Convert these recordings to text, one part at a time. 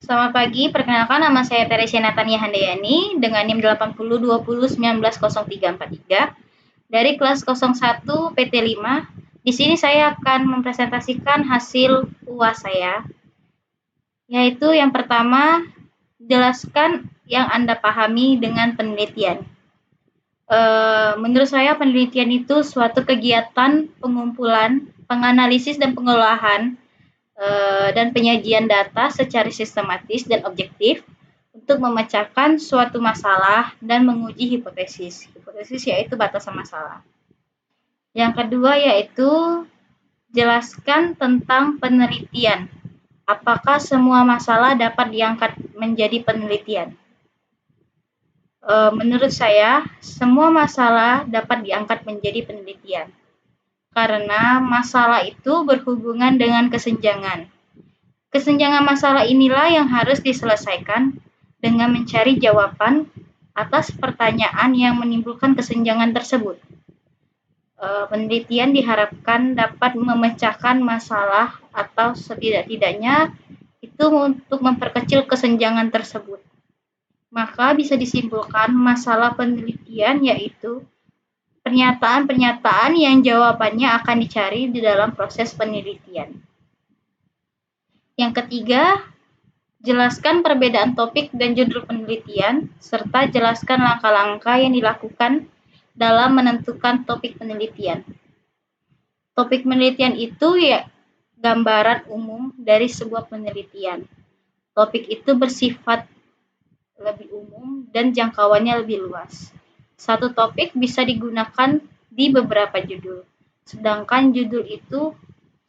Selamat pagi, perkenalkan nama saya Teresia Natania Handayani dengan NIM 8020190343 dari kelas 01 PT 5. Di sini saya akan mempresentasikan hasil UAS saya, yaitu yang pertama, jelaskan yang Anda pahami dengan penelitian. Menurut saya penelitian itu suatu kegiatan pengumpulan, penganalisis dan pengelolaan dan penyajian data secara sistematis dan objektif untuk memecahkan suatu masalah dan menguji hipotesis. Hipotesis yaitu batasan masalah. Yang kedua yaitu jelaskan tentang penelitian. Apakah semua masalah dapat diangkat menjadi penelitian? Menurut saya, semua masalah dapat diangkat menjadi penelitian. Karena masalah itu berhubungan dengan kesenjangan. Kesenjangan masalah inilah yang harus diselesaikan dengan mencari jawaban atas pertanyaan yang menimbulkan kesenjangan tersebut. Penelitian diharapkan dapat memecahkan masalah atau setidak-tidaknya itu untuk memperkecil kesenjangan tersebut. Maka bisa disimpulkan masalah penelitian yaitu pernyataan-pernyataan yang jawabannya akan dicari di dalam proses penelitian. Yang ketiga, jelaskan perbedaan topik dan judul penelitian, serta jelaskan langkah-langkah yang dilakukan dalam menentukan topik penelitian. Topik penelitian itu ya gambaran umum dari sebuah penelitian. Topik itu bersifat lebih umum dan jangkauannya lebih luas. Satu topik bisa digunakan di beberapa judul, sedangkan judul itu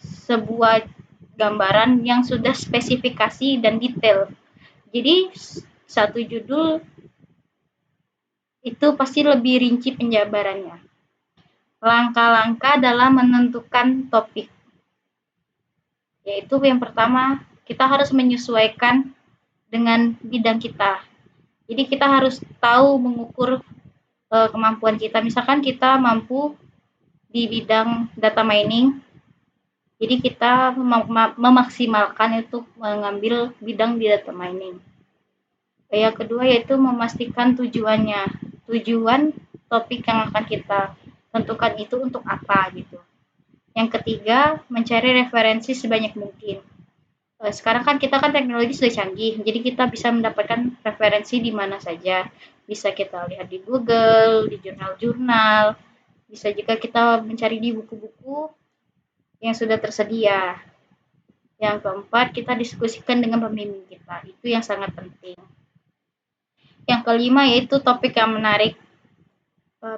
sebuah gambaran yang sudah spesifikasi dan detail. Jadi satu judul itu pasti lebih rinci penjabarannya. Langkah-langkah dalam menentukan topik. Yaitu yang pertama, kita harus menyesuaikan dengan bidang kita. Jadi kita harus tahu mengukur kemampuan kita. Misalkan kita mampu di bidang data mining, jadi kita memaksimalkan itu mengambil bidang di data mining. Yang kedua yaitu memastikan tujuannya. Tujuan topik yang akan kita tentukan itu untuk apa gitu. Yang ketiga, mencari referensi sebanyak mungkin. Sekarang kan kita kan teknologi sudah canggih, jadi kita bisa mendapatkan referensi di mana saja. Bisa kita lihat di Google, di jurnal-jurnal, bisa juga kita mencari di buku-buku yang sudah tersedia. Yang keempat, kita diskusikan dengan pembimbing kita. Itu yang sangat penting. Yang kelima yaitu topik yang menarik.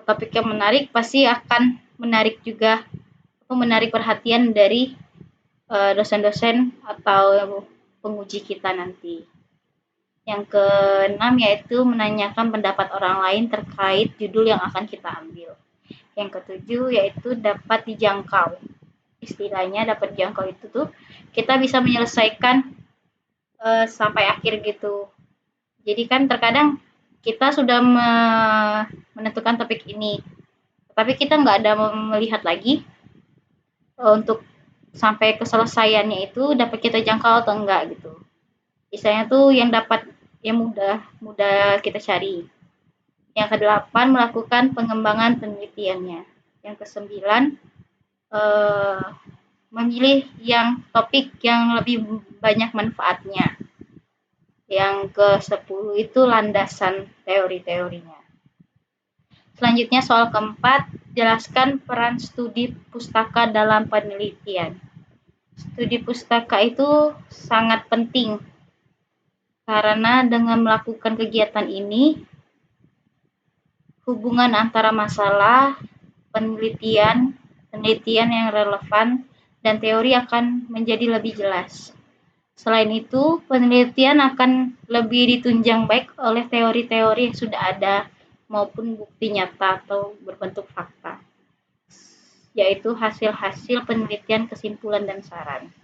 Topik yang menarik pasti akan menarik juga atau menarik perhatian dari dosen-dosen atau penguji kita nanti. Yang keenam yaitu menanyakan pendapat orang lain terkait judul yang akan kita ambil. Yang ketujuh yaitu dapat dijangkau. Istilahnya dapat dijangkau itu tuh kita bisa menyelesaikan sampai akhir gitu. Jadi kan terkadang kita sudah menentukan topik ini, tapi kita nggak ada melihat lagi untuk sampai keselesaiannya itu dapat kita jangkau atau enggak gitu. Misalnya tuh yang dapat yang mudah kita cari. Yang kedelapan, melakukan pengembangan penelitiannya. Yang kesembilan, memilih yang topik yang lebih banyak manfaatnya. Yang ke-10 itu landasan teori-teorinya. Selanjutnya soal keempat, jelaskan peran studi pustaka dalam penelitian. Studi pustaka itu sangat penting karena dengan melakukan kegiatan ini, hubungan antara masalah, penelitian yang relevan, dan teori akan menjadi lebih jelas. Selain itu, penelitian akan lebih ditunjang baik oleh teori-teori yang sudah ada maupun bukti nyata atau berbentuk fakta, yaitu hasil-hasil penelitian, kesimpulan, dan saran.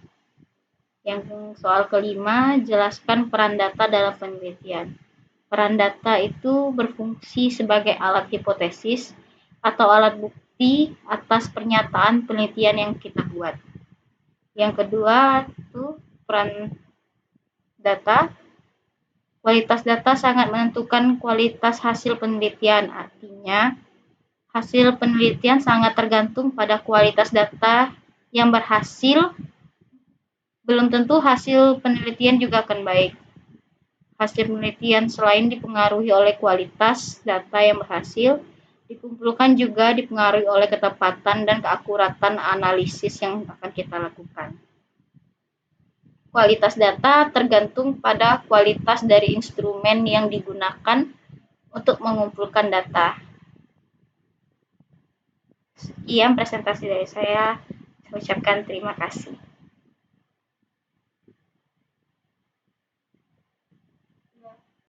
Yang soal kelima, jelaskan peran data dalam penelitian. Peran data itu berfungsi sebagai alat hipotesis atau alat bukti atas pernyataan penelitian yang kita buat. Yang kedua itu peran data Kualitas data sangat menentukan kualitas hasil penelitian. Artinya, hasil penelitian sangat tergantung pada kualitas data yang berhasil. Belum tentu hasil penelitian juga akan baik. Hasil penelitian selain dipengaruhi oleh kualitas data yang berhasil, dikumpulkan juga dipengaruhi oleh ketepatan dan keakuratan analisis yang akan kita lakukan. Kualitas data tergantung pada kualitas dari instrumen yang digunakan untuk mengumpulkan data. Sekian presentasi dari saya. Saya ucapkan terima kasih.